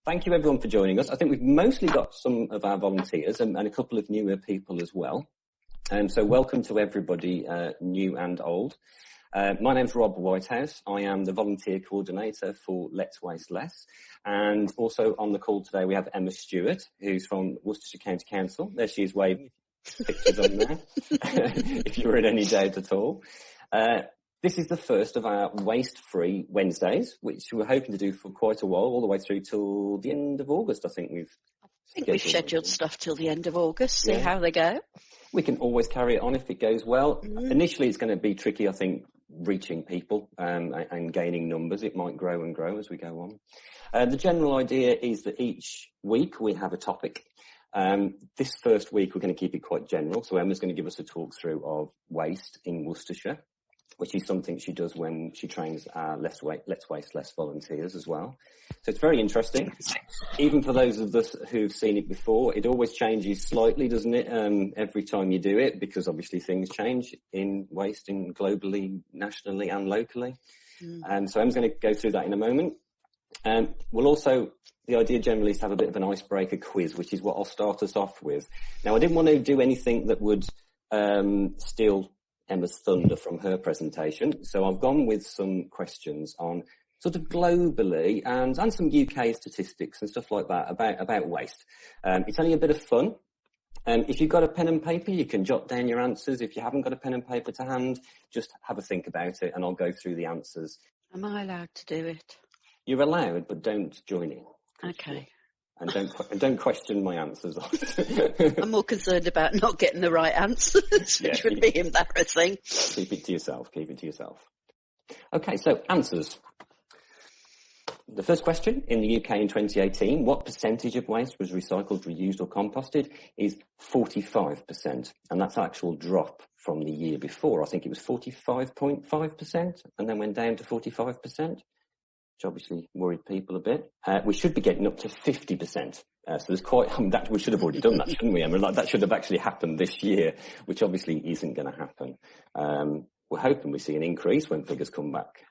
Thank you everyone for joining us. I think we've mostly got some of our volunteers and a couple of newer people as well. So welcome to everybody, new and old. My name's Rob Whitehouse. I am the volunteer coordinator for Let's Waste Less. And also on the call today we have Emma Stuart, who's from Worcestershire County Council. There she is waving pictures on there, if you were in any doubt at all. This is the first of our waste-free Wednesdays, which we're hoping to do for quite a while, all the way through till the end of August, I think we've scheduled stuff till the end of August, see how they go. We can always carry it on if it goes well. Initially, it's going to be tricky, I think, reaching people and gaining numbers. It might grow and grow as we go on. The general idea is that each week we have a topic. This first week, we're going to keep it quite general. So Emma's going to give us a talk through of waste in Worcestershire, which is something she does when she trains our Let's Waste Less volunteers as well. So it's very interesting. Even for those of us who've seen it before, it always changes slightly, doesn't it, every time you do it, because obviously things change in waste globally, nationally and locally. So Emma's going to go through that in a moment. We'll also, the idea generally is to have a bit of an icebreaker quiz, which is what I'll start us off with. Now, I didn't want to do anything that would steal Emma's thunder from her presentation. So I've gone with some questions on sort of globally and some UK statistics and stuff like that about waste. It's only a bit of fun. If you've got a pen and paper, you can jot down your answers. If you haven't got a pen and paper to hand, just have a think about it and I'll go through the answers. Am I allowed to do it? You're allowed, but don't join in. Okay. And don't question my answers. I'm more concerned about not getting the right answers, which would be embarrassing. Keep it to yourself. Okay, so answers. The first question, in the UK in 2018, what percentage of waste was recycled, reused or composted? Is 45%. And that's an actual drop from the year before. I think it was 45.5% and then went down to 45%. Which obviously worried people a bit. We should be getting up to 50%. So there's we should have already done that, shouldn't we, Emma? Like, that should have actually happened this year, which obviously isn't going to happen. We're hoping we see an increase when figures come back.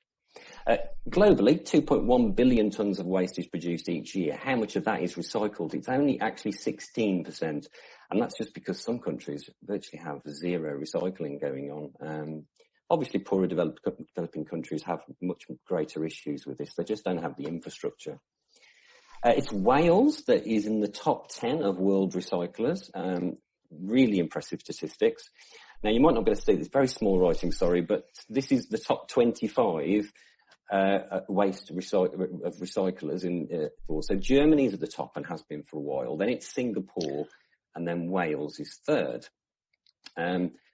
Globally, 2.1 billion tonnes of waste is produced each year. How much of that is recycled? It's only actually 16%. And that's just because some countries virtually have zero recycling going on. Obviously, poorer developing countries have much greater issues with this. They just don't have the infrastructure. It's Wales that is in the top 10 of world recyclers. Really impressive statistics. Now, you might not be able to see this, very small writing, sorry, but this is the top 25 waste of recyclers in. So Germany is at the top and has been for a while. Then it's Singapore, and then Wales is third.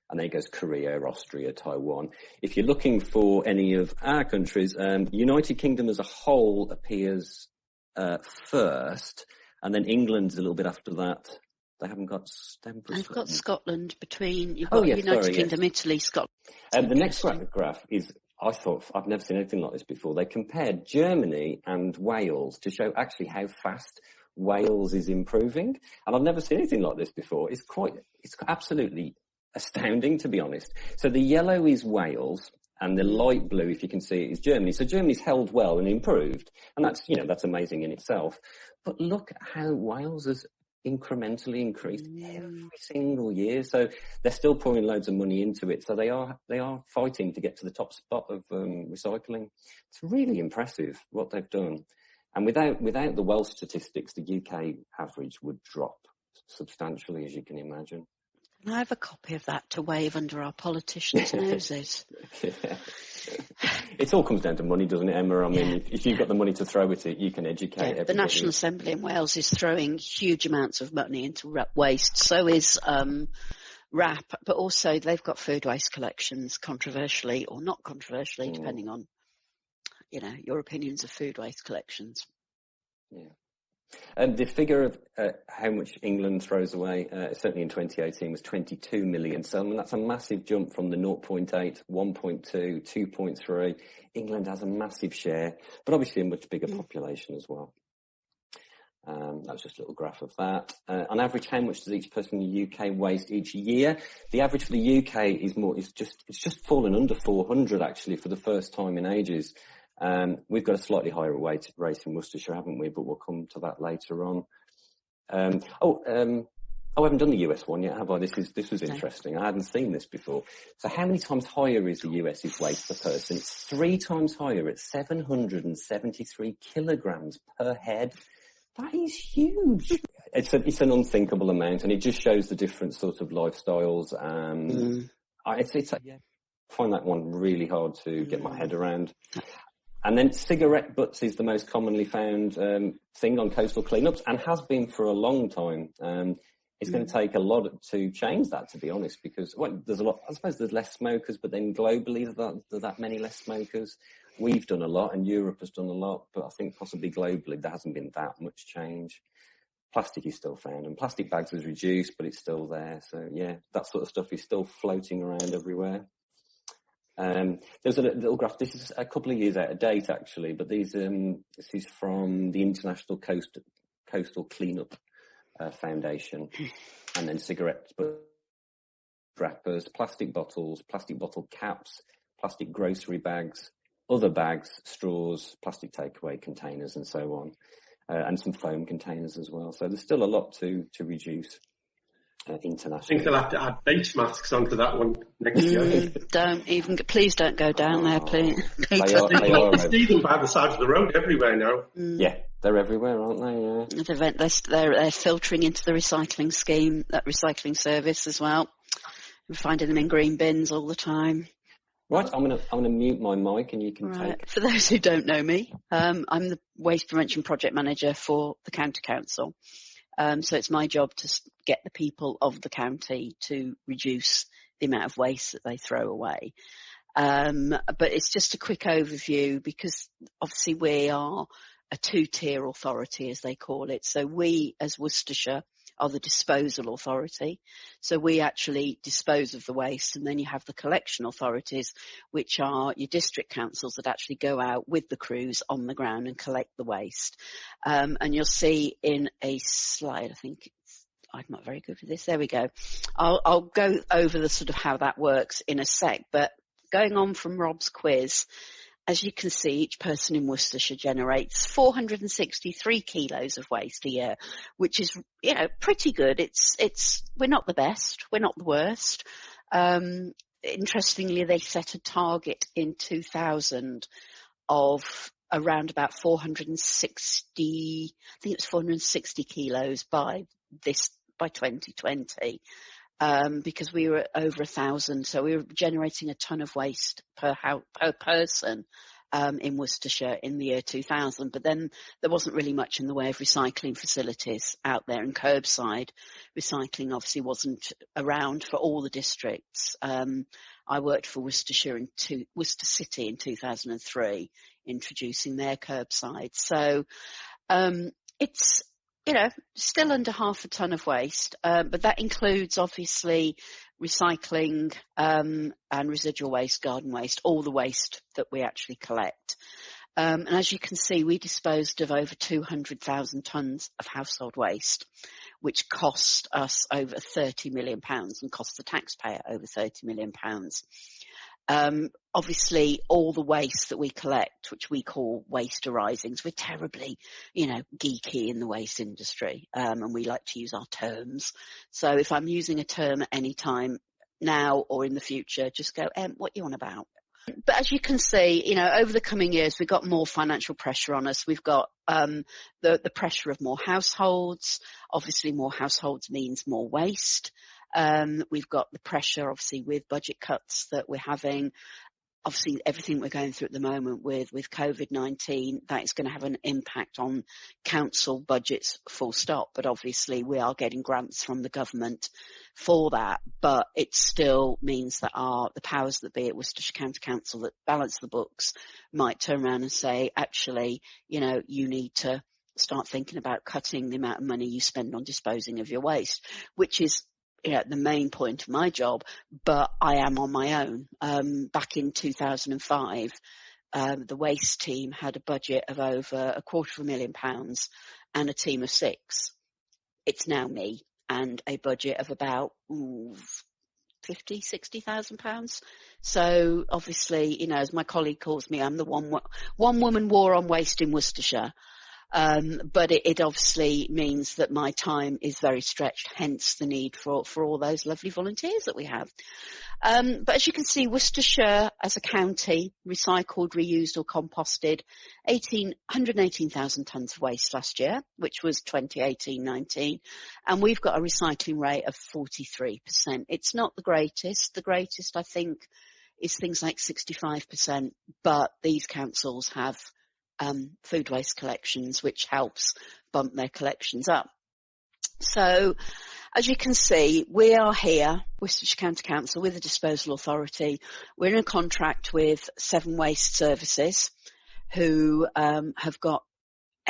And then it goes Korea, Austria, Taiwan. If you're looking for any of our countries, United Kingdom as a whole appears first, and then England's a little bit after that. They haven't got Scotland. They've got Scotland between. You've got United Kingdom, Italy, Scotland. The next graph is, I thought, I've never seen anything like this before. They compared Germany and Wales to show actually how fast Wales is improving. And I've never seen anything like this before. It's absolutely astounding, to be honest. So the yellow is Wales and the light blue, if you can see it, is Germany. So Germany's held well and improved. And that's amazing in itself. But look at how Wales has incrementally increased every single year. So they're still pouring loads of money into it. So they are fighting to get to the top spot of recycling. It's really impressive what they've done. And without the Welsh statistics, the UK average would drop substantially, as you can imagine. Can I have a copy of that to wave under our politicians' noses? It all comes down to money, doesn't it, Emma? I mean, if you've got the money to throw at it, you can educate everybody. The National Assembly in Wales is throwing huge amounts of money into waste. So is RAP, but also they've got food waste collections, controversially or not controversially, depending on, your opinions of food waste collections. Yeah. The figure of how much England throws away, certainly in 2018, was 22 million. So that's a massive jump from the 0.8, 1.2, 2.3. England has a massive share, but obviously a much bigger population as well. That was just a little graph of that. On average, how much does each person in the UK waste each year? The average for the UK is it's just fallen under 400 actually for the first time in ages. We've got a slightly higher rate in Worcestershire, haven't we? But we'll come to that later on. I haven't done the US one yet, have I? This was interesting. I hadn't seen this before. So how many times higher is the US's waste per person? It's 3 times higher at 773 kilograms per head. That is huge. It's an unthinkable amount, and it just shows the different sorts of lifestyles. I find that one really hard to get my head around. And then cigarette butts is the most commonly found thing on coastal cleanups, and has been for a long time. It's going to take a lot to change that, to be honest, because there's a lot. I suppose there's less smokers, but then globally there's that many less smokers. We've done a lot, and Europe has done a lot, but I think possibly globally there hasn't been that much change. Plastic is still found, and plastic bags was reduced, but it's still there. So yeah, that sort of stuff is still floating around everywhere. There's a little graph. This is a couple of years out of date, actually, but this is from the International Coastal Cleanup Foundation, and then cigarette wrappers, plastic bottles, plastic bottle caps, plastic grocery bags, other bags, straws, plastic takeaway containers, and so on, and some foam containers as well. So there's still a lot to reduce. International. I think they'll have to add face masks onto that one next year. Please don't go down there, please. They are see them by the side of the road everywhere now. Yeah, they're everywhere, aren't they? Yeah. They're filtering into the recycling scheme, that recycling service as well. We're finding them in green bins all the time. Right, I'm gonna mute my mic, and you can take. For those who don't know me, I'm the Waste Prevention Project Manager for the County Council. So it's my job to get the people of the county to reduce the amount of waste that they throw away. But it's just a quick overview, because obviously we are a 2-tier authority, as they call it. So we, as Worcestershire, are the disposal authority. So we actually dispose of the waste, and then you have the collection authorities, which are your district councils that actually go out with the crews on the ground and collect the waste. And you'll see in a slide, I'm not very good with this. There we go. I'll go over the sort of how that works in a sec, but going on from Rob's quiz, as you can see, each person in Worcestershire generates 463 kilos of waste a year, which is, pretty good. We're not the best. We're not the worst. Interestingly, they set a target in 2000 of around about 460, I think it was 460 kilos by 2020. Because we were over 1,000, so we were generating a ton of waste per person in Worcestershire in the year 2000. But then there wasn't really much in the way of recycling facilities out there, and curbside recycling obviously wasn't around for all the districts. I worked for Worcester City in 2003, introducing their curbside. So it's still under half a ton of waste, but that includes obviously recycling and residual waste, garden waste, all the waste that we actually collect. And as you can see, we disposed of over 200,000 tonnes of household waste, which cost us over £30 million and cost the taxpayer over £30 million. Obviously, all the waste that we collect, which we call waste arisings, we're terribly, geeky in the waste industry, and we like to use our terms. So if I'm using a term at any time now or in the future, just go, what you on about? But as you can see, over the coming years, we've got more financial pressure on us. We've got the pressure of more households. Obviously, more households means more waste. We've got the pressure, obviously, with budget cuts that we're having. Obviously, everything we're going through at the moment with COVID-19, that is going to have an impact on council budgets, full stop. But obviously, we are getting grants from the government for that. But it still means that the powers that be at Worcestershire County Council that balance the books might turn around and say, actually, you need to start thinking about cutting the amount of money you spend on disposing of your waste, which is the main point of my job, but I am on my own. Back in 2005, the waste team had a budget of over £250,000 and a team of 6. It's now me and a budget of about 50, 60,000 pounds. So obviously, you know, as my colleague calls me, I'm the one woman war on waste in Worcestershire. But it obviously means that my time is very stretched, hence the need for all those lovely volunteers that we have. But as you can see, Worcestershire as a county recycled, reused or composted 118,000 tonnes of waste last year, which was 2018-19. And we've got a recycling rate of 43%. It's not the greatest. The greatest, I think, is things like 65%. But these councils have food waste collections, which helps bump their collections up. So, as you can see, we are here, Worcestershire County Council, with the Disposal Authority. We're in a contract with 7 Waste Services, who have got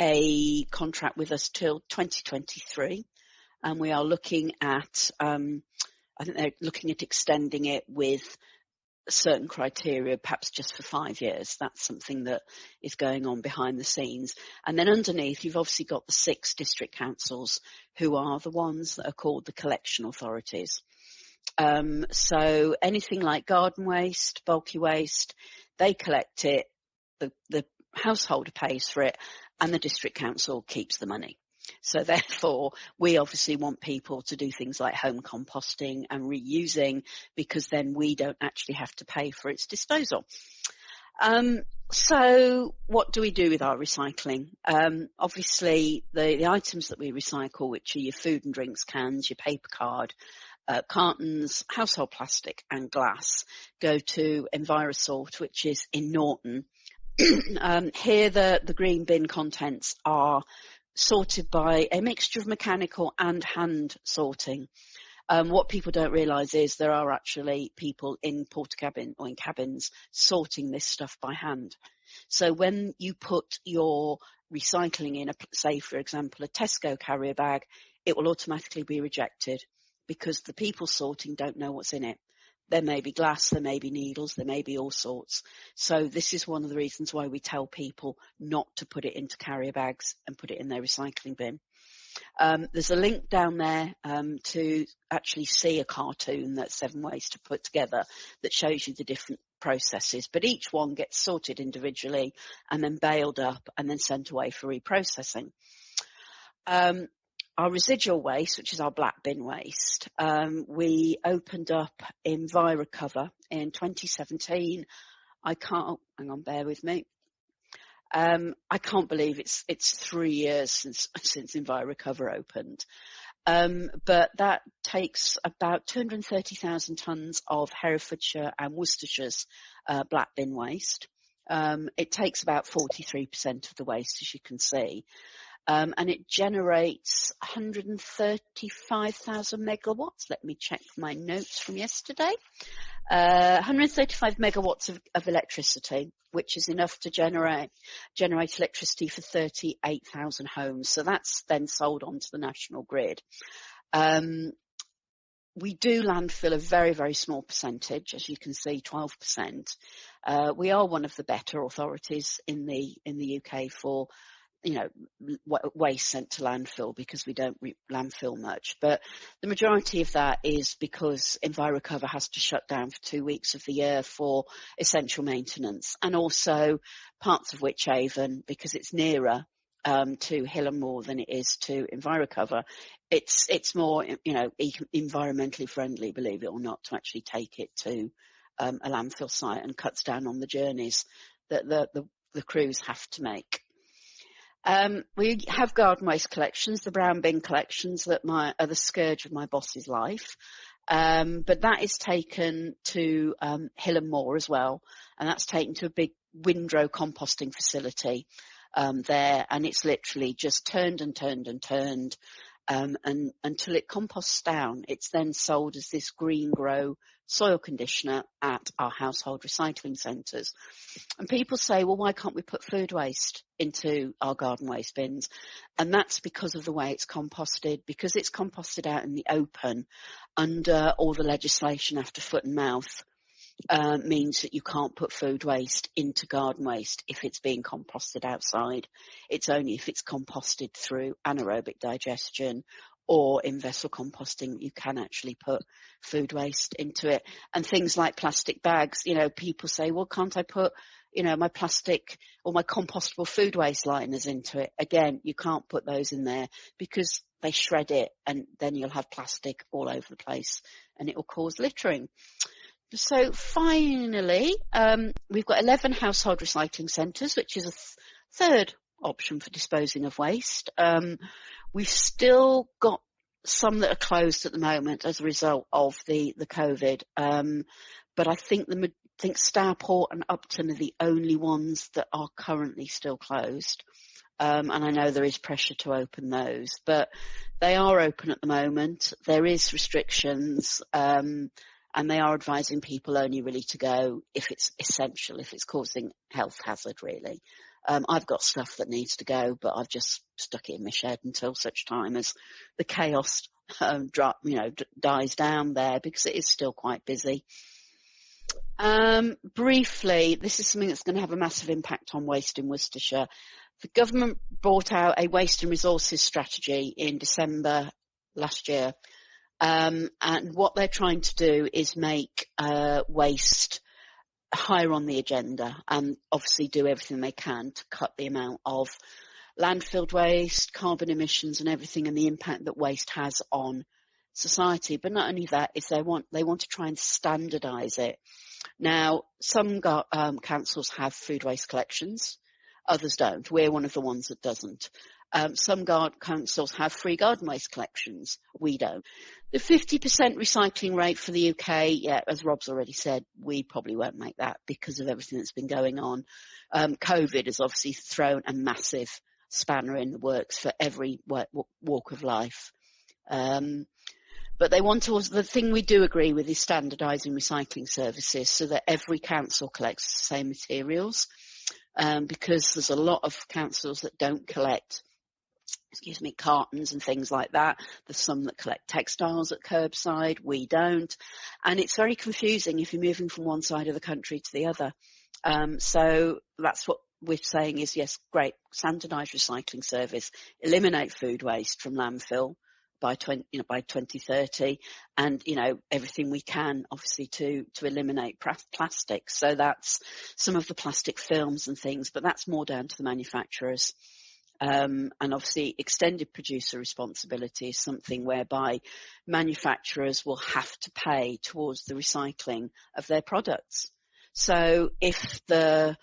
a contract with us till 2023. And we are looking at, I think they're looking at extending it with certain criteria, perhaps just for 5 years. That's something that is going on behind the scenes. And then underneath, you've obviously got the 6 district councils, who are the ones that are called the collection authorities. So anything like garden waste, bulky waste, they collect it, the householder pays for it, and the district council keeps the money. So therefore, we obviously want people to do things like home composting and reusing, because then we don't actually have to pay for its disposal. So what do we do with our recycling? Obviously, the items that we recycle, which are your food and drinks cans, your paper card, cartons, household plastic and glass, go to Envirosort, which is in Norton. Here the green bin contents are sorted by a mixture of mechanical and hand sorting. What people don't realise is there are actually people in Portakabin or in cabins sorting this stuff by hand. So when you put your recycling in, say for example a Tesco carrier bag, it will automatically be rejected because the people sorting don't know what's in it. There may be glass, there may be needles, there may be all sorts. So this is one of the reasons why we tell people not to put it into carrier bags and put it in their recycling bin. There's a link down there to actually see a cartoon that 7 Waste to put together that shows you the different processes, but each one gets sorted individually and then baled up and then sent away for reprocessing. Our residual waste, which is our black bin waste, we opened up EnviroCover in 2017. Hang on, bear with me. I can't believe it's 3 years since EnviroCover opened. But that takes about 230,000 tonnes of Herefordshire and Worcestershire's black bin waste. It takes about 43% of the waste, as you can see. And it generates 135,000 megawatts. Let me check my notes from yesterday. 135 megawatts of electricity, which is enough to generate electricity for 38,000 homes. So that's then sold onto the national grid. We do landfill a very, very small percentage, as you can see, 12%. We are one of the better authorities in the UK for waste sent to landfill, because we don't landfill much. But the majority of that is because EnviroCover has to shut down for 2 weeks of the year for essential maintenance, and also parts of Wychavon, because it's nearer to Hill and Moor than it is to EnviroCover. It's more environmentally friendly, believe it or not, to actually take it to a landfill site, and cuts down on the journeys that the crews have to make. We have garden waste collections, the brown bin collections that are the scourge of my boss's life. But that is taken to Hill and Moor as well, and that's taken to a big windrow composting facility there, and it's literally just turned and turned and turned and until it composts down. It's then sold as this green grow soil conditioner at our household recycling centres. And people say, well, why can't we put food waste into our garden waste bins? And that's because of the way it's composted. Because it's composted out in the open under all the legislation after foot and mouth, means that you can't put food waste into garden waste if it's being composted outside. It's only if it's composted through anaerobic digestion or in vessel composting, you can actually put food waste into it. And things like plastic bags, people say, well, can't I put, my plastic or my compostable food waste liners into it? Again, you can't put those in there because they shred it, and then you'll have plastic all over the place and it will cause littering. So finally, we've got 11 household recycling centres, which is a third option for disposing of waste. We've still got some that are closed at the moment as a result of the COVID. But I think Stourport and Upton are the only ones that are currently still closed. And I know there is pressure to open those, but they are open at the moment. There is restrictions, and they are advising people only really to go if it's essential, if it's causing health hazard, really. I've got stuff that needs to go, but I've just stuck it in my shed until such time as the chaos dies down there, because it is still quite busy. Briefly, this is something that's going to have a massive impact on waste in Worcestershire. The government brought out a waste and resources strategy in December last year. And what they're trying to do is make waste higher on the agenda, and obviously do everything they can to cut the amount of landfill waste, carbon emissions and everything, and the impact that waste has on society. But not only that, is they want to try and standardise it. Now, some councils have food waste collections, others don't. We're one of the ones that doesn't. Some councils have free garden waste collections. We don't. The 50% recycling rate for the UK, as Rob's already said, we probably won't make that because of everything that's been going on. COVID has obviously thrown a massive spanner in the works for every walk of life. But they want to, the thing we do agree with is standardising recycling services so that every council collects the same materials, because there's a lot of councils that don't collect cartons and things like that. There's some that collect textiles at curbside. We don't. And it's very confusing if you're moving from one side of the country to the other. So that's what we're saying is, yes, great, standardised recycling service, eliminate food waste from landfill by 2030, and everything we can obviously to eliminate plastic. So that's some of the plastic films and things, but that's more down to the manufacturers. And obviously extended producer responsibility is something whereby manufacturers will have to pay towards the recycling of their products. So if the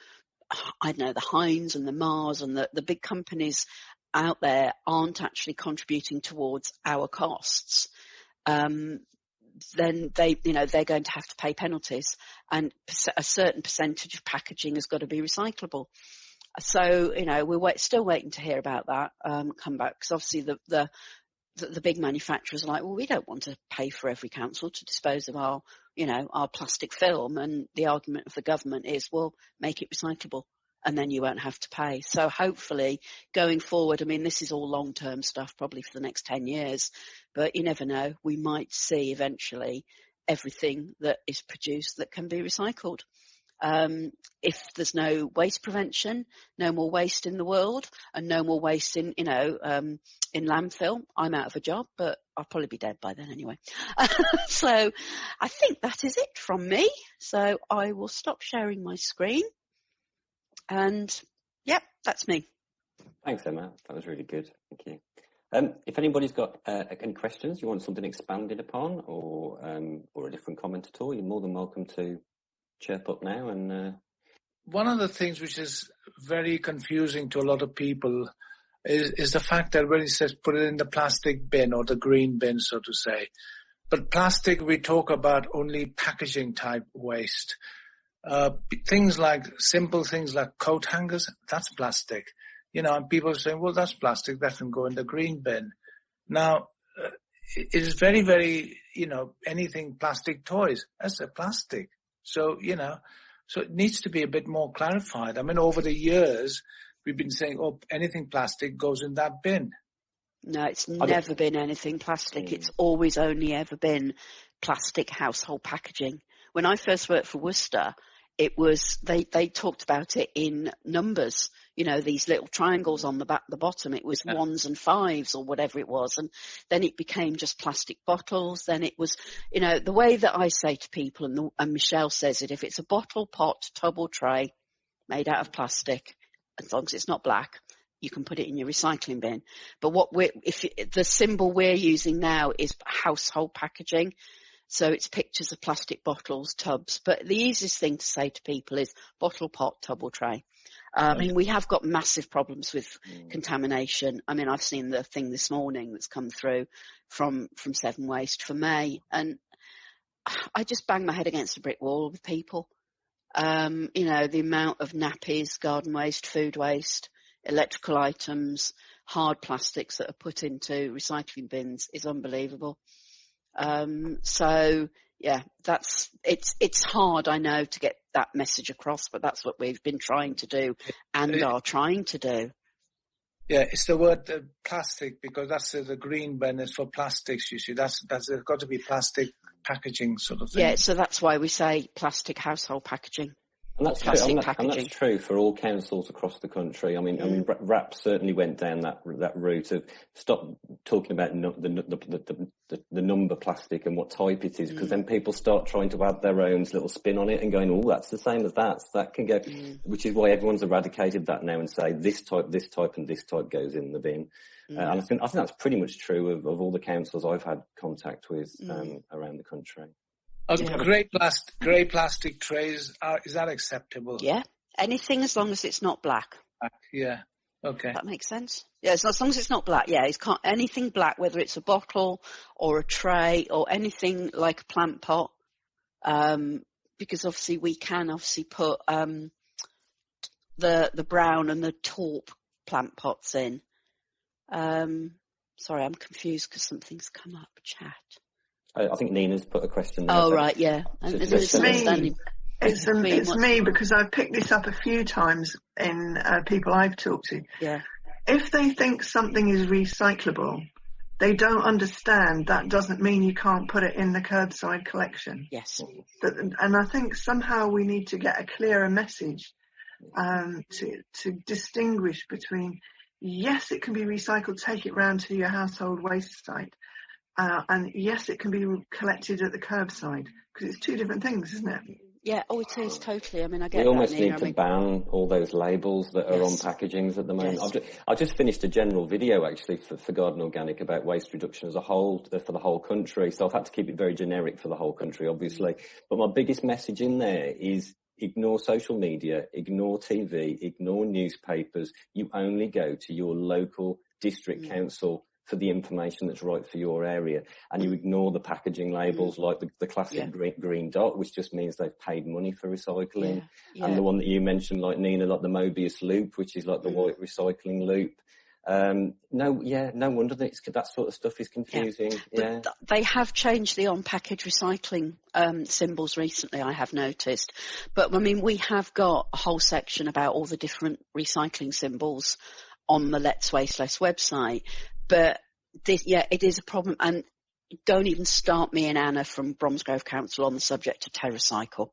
Heinz and the Mars and the big companies out there aren't actually contributing towards our costs, then they're going to have to pay penalties, and a certain percentage of packaging has got to be recyclable. So, we're still waiting to hear about that come back, because obviously the big manufacturers are like, well, we don't want to pay for every council to dispose of our plastic film. And the argument of the government is, well, make it recyclable and then you won't have to pay. So hopefully going forward, this is all long-term stuff, probably for the next 10 years, but you never know. We might see eventually everything that is produced that can be recycled. If there's no waste prevention, no more waste in the world, and no more waste in landfill, I'm out of a job, but I'll probably be dead by then anyway. So I think that is it from me. So I will stop sharing my screen. And that's me. Thanks, Emma. That was really good. Thank you. If anybody's got any questions, you want something expanded upon, or a different comment at all, you're more than welcome to chirp up now. And one of the things which is very confusing to a lot of people is the fact that when it says put it in the plastic bin or the green bin, so to say, but plastic, we talk about only packaging type waste. Simple things like coat hangers, that's plastic. And people are saying, well, that's plastic, that can go in the green bin. Now, it is very, very, anything plastic toys, that's a plastic. So, so it needs to be a bit more clarified. Over the years, we've been saying, anything plastic goes in that bin. No, it's never been anything plastic. It's always only ever been plastic household packaging. When I first worked for Worcester, it was, they talked about it in numbers, you know, these little triangles on the bottom. It was 1s and 5s or whatever it was. And then it became just plastic bottles. Then it was, you know, the way that I say to people, and Michelle says it, if it's a bottle, pot, tub or tray made out of plastic, as long as it's not black, you can put it in your recycling bin. But the symbol we're using now is household packaging. So it's pictures of plastic bottles, tubs. But the easiest thing to say to people is bottle, pot, tub or tray. I mean, we have got massive problems with contamination. I mean, I've seen the thing this morning that's come through from Seven Waste for May. And I just bang my head against a brick wall with people. You know, the amount of nappies, garden waste, food waste, electrical items, hard plastics that are put into recycling bins is unbelievable. So yeah, it's hard, I know, to get that message across, but that's what we've been trying to do and are trying to do. Yeah, it's the word plastic, because that's the green bin is for plastics, you see. That's got to be plastic packaging sort of thing. Yeah, so that's why we say plastic household packaging. And that's plastic true. packaging. And that's true for all councils across the country. I mean, RAP certainly went down that route of stop talking about the number plastic and what type it is, because then people start trying to add their own little spin on it and going, oh, that's the same as that. So that can go, which is why everyone's eradicated that now and say this type, and this type goes in the bin. And I think that's pretty much true of all the councils I've had contact with around the country. Grey plastic trays, is that acceptable? Yeah, anything as long as it's not black. Yeah, okay. That makes sense. Yeah, as long as it's not black. Yeah, anything black, whether it's a bottle or a tray or anything like a plant pot, because obviously we can put the brown and the taupe plant pots in. Sorry, I'm confused because something's come up. Chat. I think Nina's put a question there. Oh, right, yeah. It's me because I've picked this up a few times in people I've talked to. Yeah. If they think something is recyclable, they don't understand that doesn't mean you can't put it in the curbside collection. Yes. And I think somehow we need to get a clearer message to distinguish between, yes, it can be recycled, take it round to your household waste site. And yes, it can be collected at the curbside, because it's two different things, isn't it? Yeah, it is totally. I mean, I get we almost need to ban ban all those labels that are on packagings at the moment. Yes. I just finished a general video actually for Garden Organic about waste reduction as a whole for the whole country. So I've had to keep it very generic for the whole country, obviously. But my biggest message in there is ignore social media, ignore TV, ignore newspapers. You only go to your local district council for the information that's right for your area, and you ignore the packaging labels like the classic green dot, which just means they've paid money for recycling, and the one that you mentioned, like Nina, like the Mobius loop, which is like the white recycling loop. No wonder that sort of stuff is confusing. Yeah. They have changed the on-package recycling symbols recently, I have noticed. But I mean, we have got a whole section about all the different recycling symbols on the Let's Waste Less website. But it is a problem. And don't even start me and Anna from Bromsgrove Council on the subject of TerraCycle.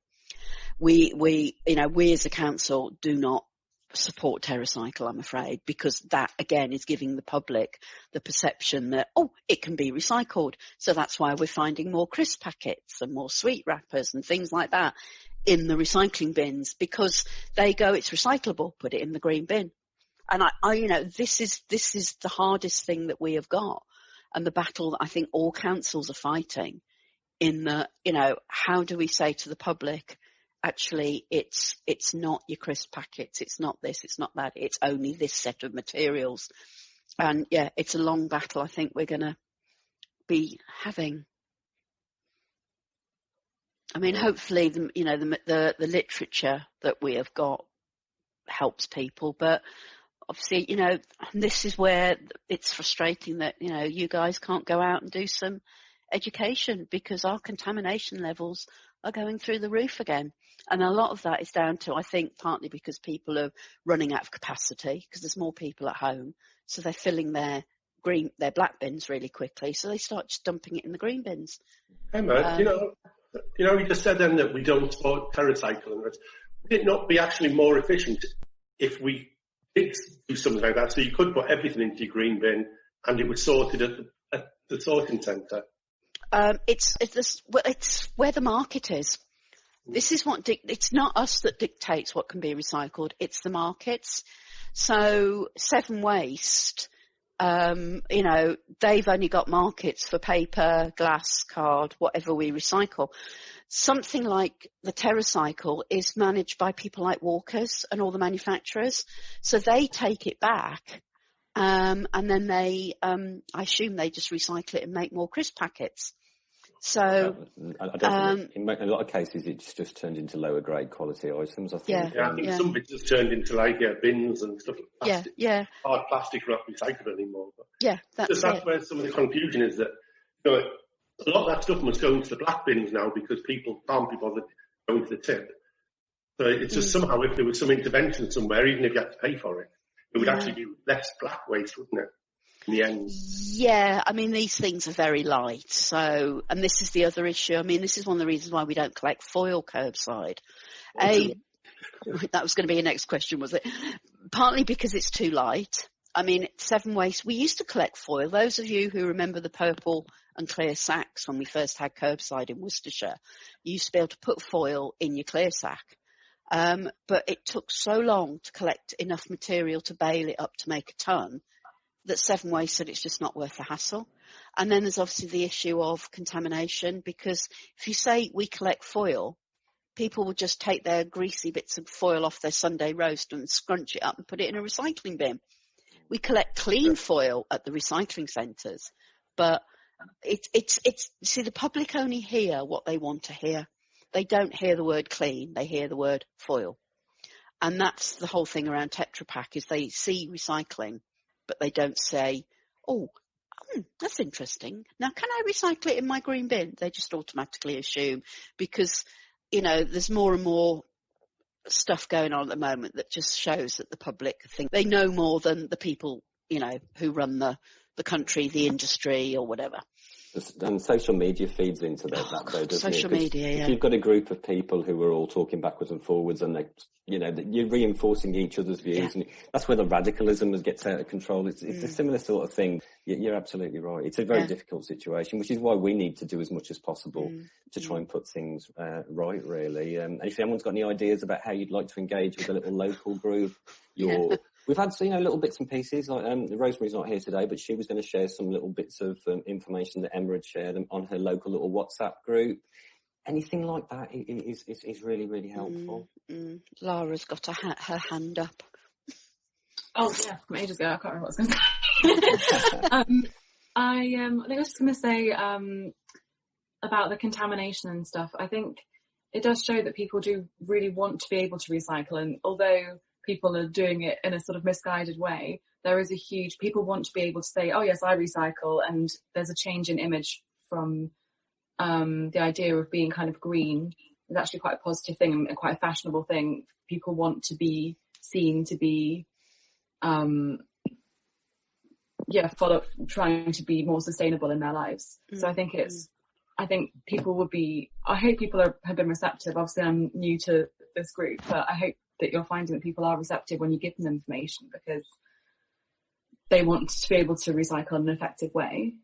We as a council do not support TerraCycle, I'm afraid, because that again is giving the public the perception that, it can be recycled. So that's why we're finding more crisp packets and more sweet wrappers and things like that in the recycling bins, because they go, it's recyclable, put it in the green bin. And this is the hardest thing that we have got, and the battle that I think all councils are fighting in the, how do we say to the public, actually, it's not your crisp packets, it's not this, it's not that, it's only this set of materials. And it's a long battle I think we're going to be having. I mean, hopefully, the literature that we have got helps people, but obviously, this is where it's frustrating that, you guys can't go out and do some education, because our contamination levels are going through the roof again. And a lot of that is down to, I think, partly because people are running out of capacity, because there's more people at home. So they're filling their black bins really quickly. So they start just dumping it in the green bins. Emma, You know, you just said then that we don't support TerraCycle, and would it not be actually more efficient if we did do something like that? So you could put everything into your green bin and it was sorted at the sorting centre. It's where the market is. This is what it's not us that dictates what can be recycled. It's the markets. So Seven Waste, you know, they've only got markets for paper, glass, card, whatever we recycle. Something like the TerraCycle is managed by people like Walkers and all the manufacturers. So they take it back, and then they, I assume they just recycle it and make more crisp packets. So, I don't think in a lot of cases it's just turned into lower grade quality items, I think. Yeah, I think some of it's just turned into like bins and stuff like plastic. Yeah. Hard plastic not recyclable anymore. But That's where some of the confusion is, that you know, a lot of that stuff must go into the black bins now because people can't be bothered going to the tip. So it's just somehow, if there was some intervention somewhere, even if you had to pay for it, it would actually be less black waste, wouldn't it? In the end. Yeah, I mean, these things are very light. So, and this is the other issue. I mean, this is one of the reasons why we don't collect foil curbside. That was going to be your next question, was it? Partly because it's too light. I mean, Seven Waste, we used to collect foil. Those of you who remember the purple and clear sacks when we first had curbside in Worcestershire, you used to be able to put foil in your clear sack. But it took so long to collect enough material to bale it up to make a ton that Seven Waste said it's just not worth the hassle. And then there's obviously the issue of contamination, because if you say we collect foil, people will just take their greasy bits of foil off their Sunday roast and scrunch it up and put it in a recycling bin. We collect clean foil at the recycling centres, but it's see, the public only hear what they want to hear. They don't hear the word clean, they hear the word foil. And that's the whole thing around Tetra Pak, is they see recycling, but they don't say, that's interesting. Now, can I recycle it in my green bin? They just automatically assume, because, you know, there's more and more stuff going on at the moment that just shows that the public think they know more than the people, you know, who run the country, the industry or whatever. And social media feeds into that though, doesn't it? Social media, if you've got a group of people who are all talking backwards and forwards, and they, you know, you're reinforcing each other's views, and that's where the radicalism gets out of control. It's a similar sort of thing. You're absolutely right. It's a very difficult situation, which is why we need to do as much as possible to try and put things right, really. And if anyone's got any ideas about how you'd like to engage with a little local group, we've had, you know, little bits and pieces. Like Rosemary's not here today, but she was going to share some little bits of information that Emma had shared on her local little WhatsApp group. Anything like that is really, really helpful. Lara's got her hand up. Oh yeah, from ages ago. I can't remember what I was going to say. I think I was just going to say about the contamination and stuff. I think it does show that people do really want to be able to recycle, and although people are doing it in a sort of misguided way, there is people want to be able to say, oh yes, I recycle, and there's a change in image from the idea of being kind of green. It's actually quite a positive thing and quite a fashionable thing. People want to be seen to be trying to be more sustainable in their lives. So I think I hope people have been receptive. Obviously I'm new to this group, but I hope that you're finding that people are receptive when you give them information, because they want to be able to recycle in an effective way.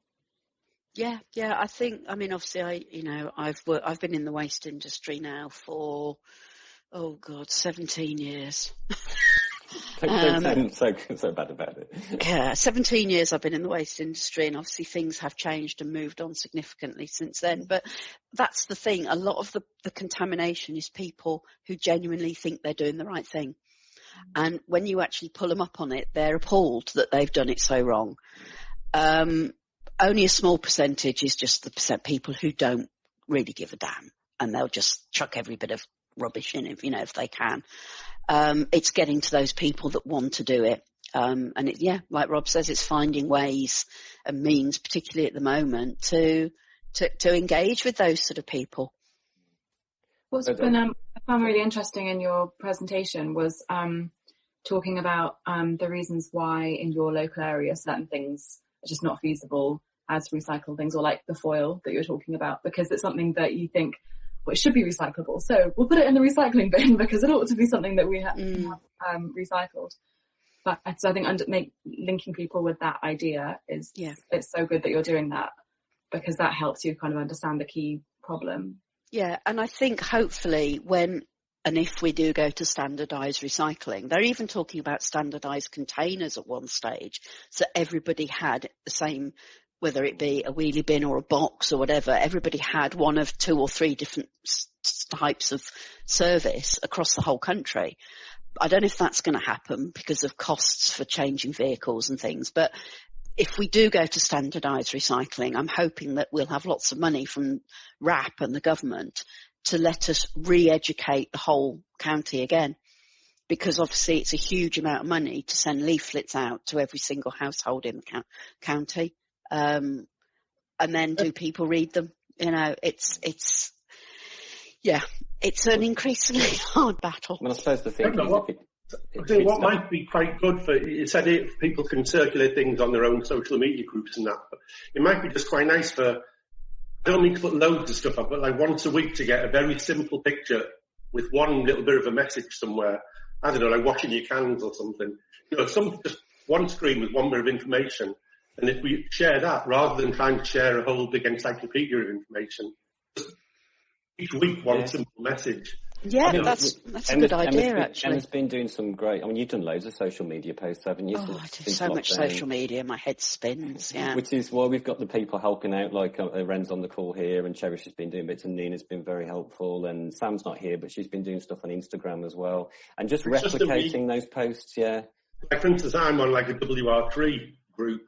Yeah. I think, I mean, obviously I've been in the waste industry now for, 17 years. Don't sound so bad about it. Yeah, 17 years I've been in the waste industry, and obviously things have changed and moved on significantly since then. But that's the thing. A lot of the contamination is people who genuinely think they're doing the right thing. And when you actually pull them up on it, they're appalled that they've done it so wrong. Only a small percentage is just the people who don't really give a damn, and they'll just chuck every bit of rubbish in if they can. It's getting to those people that want to do it. Like Rob says, it's finding ways and means, particularly at the moment, to engage with those sort of people. What's been I found really interesting in your presentation was talking about the reasons why in your local area certain things are just not feasible as recycled things, or like the foil that you're talking about, because it's something that you think, well, it should be recyclable, so we'll put it in the recycling bin because it ought to be something that we have recycled. But so I think linking people with that idea is, it's so good that you're doing that, because that helps you kind of understand the key problem. Yeah, and I think hopefully when and if we do go to standardised recycling, they're even talking about standardised containers at one stage, so everybody had the same, whether it be a wheelie bin or a box or whatever, everybody had one of 2 or 3 different types of service across the whole country. I don't know if that's going to happen because of costs for changing vehicles and things, but if we do go to standardised recycling, I'm hoping that we'll have lots of money from RAP and the government to let us re-educate the whole county again, because obviously it's a huge amount of money to send leaflets out to every single household in the county, and then do people read them? You know, it's an increasingly hard battle. Well, I suppose the thing is, what might be quite good for, you said if people can circulate things on their own social media groups and that, but it might be just quite nice for, I don't need to put loads of stuff up, but like once a week to get a very simple picture with one little bit of a message somewhere. I don't know, like washing your cans or something. You know, just one screen with one bit of information. And if we share that, rather than trying to share a whole big encyclopedia of information, just each week one simple message. Yeah, that's a good idea, actually. Emma's been doing some great, I mean, you've done loads of social media posts, haven't you? Oh, I do so much social media, my head spins, yeah. Which is why we've got the people helping out, like Ren's on the call here, and Cherish has been doing bits, and Nina's been very helpful, and Sam's not here, but she's been doing stuff on Instagram as well, and just replicating those posts, yeah. Like, for instance, I'm on like a WR3 group,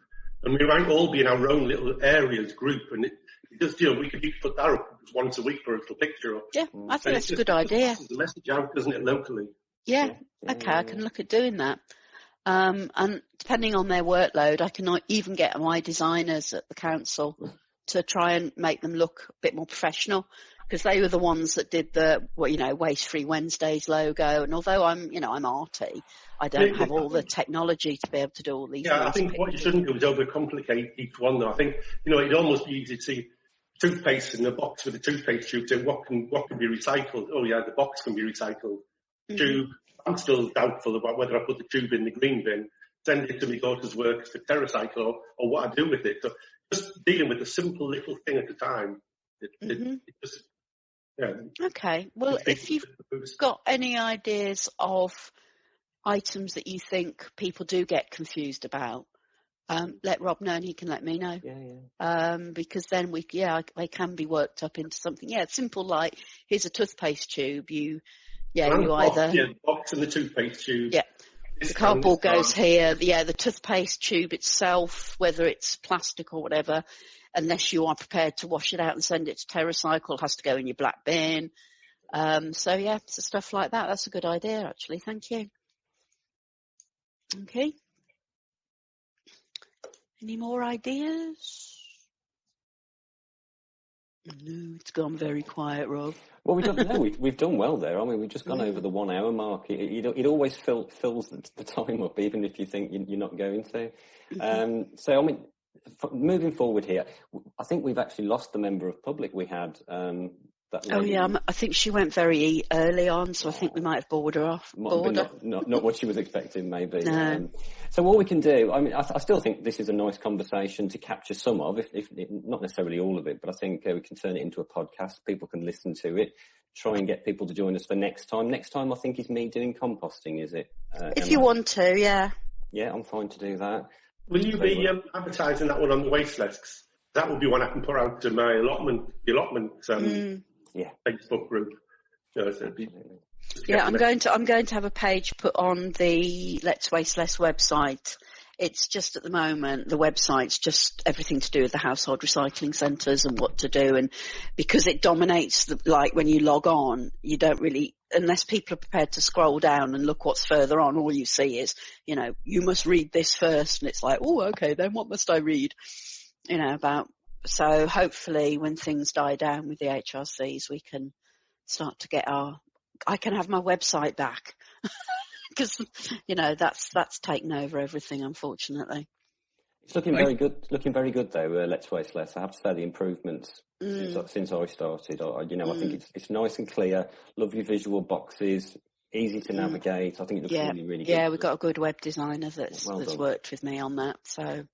and we might all be in our own little areas group, and just, you know, we could each put that up once a week for a little picture up. Yeah, I think that's a good idea. The message out, doesn't it, locally? Yeah, okay, I can look at doing that. And depending on their workload, I can even get my designers at the council to try and make them look a bit more professional, because they were the ones that did the, Waste Free Wednesdays logo. And although I'm arty, I don't have all the technology to be able to do all these. Yeah, I think what you shouldn't do is overcomplicate each one, though. I think, it'd almost be easy to see toothpaste in a box with a toothpaste tube. So what can be recycled? Oh yeah, the box can be recycled. Tube. I'm still doubtful about whether I put the tube in the green bin, send it to my daughter's work for TerraCycle, or what I do with it. So just dealing with a simple little thing at a time. It just, yeah. Okay. Well, if you've got any ideas of items that you think people do get confused about, let Rob know and he can let me know. Because then they can be worked up into something. Yeah, simple, like here's a toothpaste tube. You either the box and the toothpaste tube. Yeah, the cardboard goes here. Yeah, the toothpaste tube itself, whether it's plastic or whatever, unless you are prepared to wash it out and send it to TerraCycle, has to go in your black bin. So stuff like that. That's a good idea, actually. Thank you. Okay. Any more ideas? No, it's gone very quiet, Rob. Well, we've done well there. I mean, we've just gone over the 1 hour mark. It always fills the time up, even if you think you're not going to. So, I mean, moving forward here, I think we've actually lost the member of public we had. I think she went very early on, so I think we might have bored her off. Not what she was expecting, maybe. No. So what we can do, I mean, I still think this is a nice conversation to capture some of, if not necessarily all of it, but I think we can turn it into a podcast. People can listen to it, try and get people to join us for next time. Next time, I think, is me doing composting, is it? If you want to, yeah. Yeah, I'm fine to do that. Will you be advertising that one on the waste lists? That would be one I can put out to my allotment Facebook group. I'm going to have a page put on the Let's Waste Less website. It's just at the moment, the website's just everything to do with the household recycling centres and what to do. And because it dominates, when you log on, you don't really, unless people are prepared to scroll down and look what's further on, all you see is, you must read this first. And it's like, oh, okay, then what must I read? So hopefully when things die down with the HRCs, we can start to get I can have my website back because, that's taken over everything, unfortunately. It's looking very good. Looking very good though. Let's Waste Less. I have to say the improvements since I started. I think it's nice and clear. Lovely visual boxes. Easy to navigate. I think it looks really, really good. Yeah, we've got a good web designer that's worked with me on that. So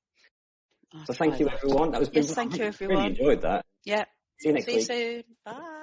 thank you, everyone. That was thank you, everyone. Really enjoyed that. Yeah. See you next week. See you soon. Bye.